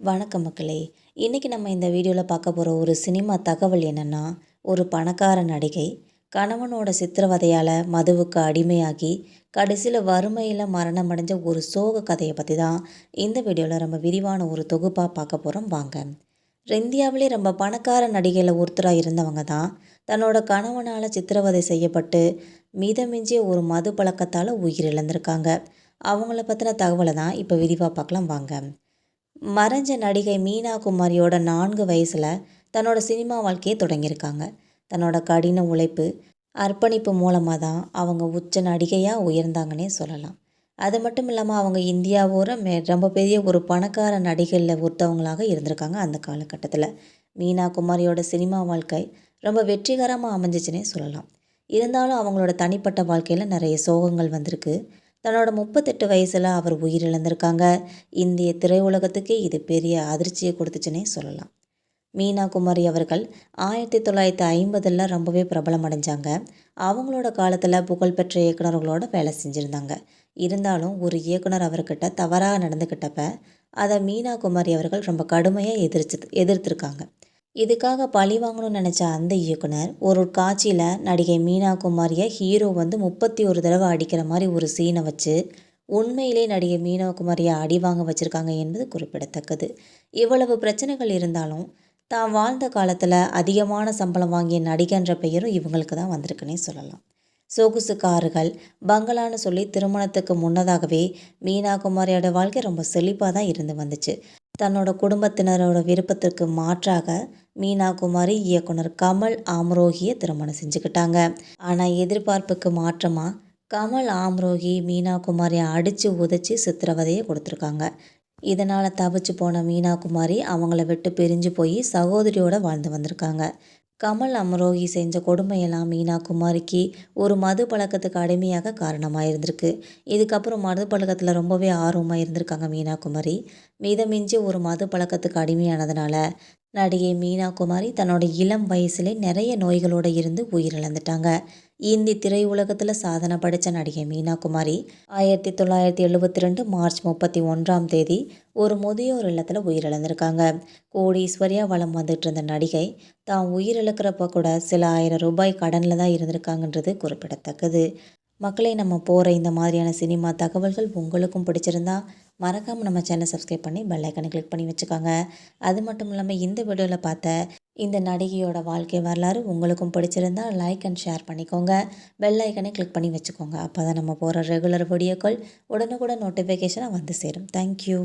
வணக்கம் மக்களே. இன்றைக்கி நம்ம இந்த வீடியோவில் பார்க்க போகிற ஒரு சினிமா தகவல் என்னென்னா, ஒரு பணக்கார நடிகை கணவனோட சித்திரவதையால் மதுவுக்கு அடிமையாகி கடைசியில் வறுமையில் மரணம் அடைஞ்ச ஒரு சோக கதையை பற்றி தான் இந்த வீடியோவில் ரொம்ப விரிவான ஒரு தொகுப்பாக பார்க்க போகிறோம். வாங்க. இந்தியாவிலே ரொம்ப பணக்கார நடிகையில் ஒருத்தராக இருந்தவங்க தான் தன்னோட கணவனால் சித்திரவதை செய்யப்பட்டு மிதமிஞ்சிய ஒரு மது பழக்கத்தால் உயிரிழந்திருக்காங்க. அவங்கள பற்றின தகவலை தான் இப்போ விரிவாக பார்க்கலாம். வாங்க. மறைஞ்ச நடிகை மீனா குமாரியோட 4 வயசில் தன்னோட சினிமா வாழ்க்கையை தொடங்கியிருக்காங்க. தன்னோட கடின உழைப்பு, அர்ப்பணிப்பு மூலமாக தான் அவங்க உச்ச நடிகையாக உயர்ந்தாங்கன்னே சொல்லலாம். அது மட்டும் இல்லாமல் அவங்க இந்தியாவோட ரொம்ப பெரிய ஒரு பணக்கார நடிகையில் ஒருத்தவங்களாக இருந்திருக்காங்க அந்த காலகட்டத்தில். மீனா குமாரியோட சினிமா வாழ்க்கை ரொம்ப வெற்றிகரமாக அமைஞ்சிச்சுன்னே சொல்லலாம். இருந்தாலும் அவங்களோட தனிப்பட்ட வாழ்க்கையில் நிறைய சோகங்கள் வந்திருக்கு. தன்னோட 38 வயசில் அவர் உயிரிழந்திருக்காங்க. இந்திய திரையுலகத்துக்கே இது பெரிய அதிர்ச்சியை கொடுத்துச்சுன்னே சொல்லலாம். மீனா குமாரி அவர்கள் 1950 ரொம்பவே பிரபலம் அடைஞ்சாங்க. அவங்களோட காலத்தில் புகழ்பெற்ற இயக்குநர்களோட வேலை செஞ்சுருந்தாங்க. இருந்தாலும் ஒரு இயக்குனர் அவர்கிட்ட தவறாக நடந்துக்கிட்டப்ப அதை மீனா குமாரி அவர்கள் ரொம்ப கடுமையாக எதிர்த்திருக்காங்க. இதுக்காக பழி வாங்கணும்னு நினச்ச அந்த இயக்குனர் ஒரு காட்சியில் நடிகை மீனா குமாரியை ஹீரோ 31 தடவை அடிக்கிற மாதிரி ஒரு சீனை வச்சு உண்மையிலே நடிகை மீனா குமாரியை அடி வாங்க வச்சுருக்காங்க என்பது குறிப்பிடத்தக்கது. இவ்வளவு பிரச்சனைகள் இருந்தாலும் தான் வாழ்ந்த காலத்தில் அதிகமான சம்பளம் வாங்கிய நடிகைன்ற பெயரும் இவங்களுக்கு தான் வந்திருக்குன்னே சொல்லலாம். சொகுசு கார்கள், பங்களான்னு சொல்லி திருமணத்துக்கு முன்னதாகவே மீனா குமாரியோட வாழ்க்கை ரொம்ப செழிப்பாக தான் இருந்து வந்துச்சு. தன்னோட குடும்பத்தினரோட விருப்பத்திற்கு மாற்றாக மீனா குமாரி இயக்குனர் கமல் ஆம்ரோகியை திருமணம் செஞ்சுக்கிட்டாங்க. ஆனால் எதிர்பார்ப்புக்கு மாற்றமாக கமல் ஆம்ரோகி மீனா குமாரியை அடித்து உதைச்சி சித்திரவதையை கொடுத்துருக்காங்க. இதனால் தவிச்சு போன மீனா குமாரி அவங்கள விட்டு பிரிஞ்சு போய் சகோதரியோடு வாழ்ந்து வந்திருக்காங்க. கமல் அம்ரோகி செஞ்ச கொடுமையெல்லாம் மீனா குமாரிக்கு ஒரு மது பழக்கத்துக்கு அடிமையாக காரணமாக இருந்திருக்கு. இதுக்கப்புறம் மது பழக்கத்தில் ரொம்பவே ஆர்வமாக இருந்திருக்காங்க மீனா குமாரி. மிதமிஞ்சி ஒரு மது பழக்கத்துக்கு அடிமையானதுனால நடிகை மீனா குமாரி தன்னோட இளம் வயசுலே நிறைய நோய்களோடு இருந்து உயிரிழந்துட்டாங்க. இந்தி திரையுலகத்தில் சாதனை படைத்த நடிகை மீனா குமாரி 1972 மார்ச் 31 ஒரு முதியோர் இல்லத்தில் உயிரிழந்திருக்காங்க. கோடீஸ்வரியாக வலம் வந்துட்டு இருந்த நடிகை தான் உயிரிழக்கிறப்ப கூட சில ஆயிரம் ரூபாய் கடனில் தான் இருந்திருக்காங்கன்றது குறிப்பிடத்தக்கது. மக்களை நம்ம போகிற இந்த மாதிரியான சினிமா தகவல்கள் உங்களுக்கும் பிடிச்சிருந்தா மறக்காமல் நம்ம சேனலை சப்ஸ்கிரைப் பண்ணி பெல் ஐக்கனை கிளிக் பண்ணி வச்சுக்கோங்க. அது மட்டும் இல்லாமல் இந்த வீடியோவில் பார்த்த இந்த நடிகையோட வாழ்க்கை வரலாறு உங்களுக்கும் பிடிச்சிருந்தா லைக் அண்ட் ஷேர் பண்ணிக்கோங்க. பெல் ஐக்கனை கிளிக் பண்ணி வச்சுக்கோங்க. அப்போ தான் நம்ம போகிற ரெகுலர் வீடியோக்கள் உடனுக்குடன் நோட்டிஃபிகேஷனாக வந்து சேரும். தேங்க்யூ.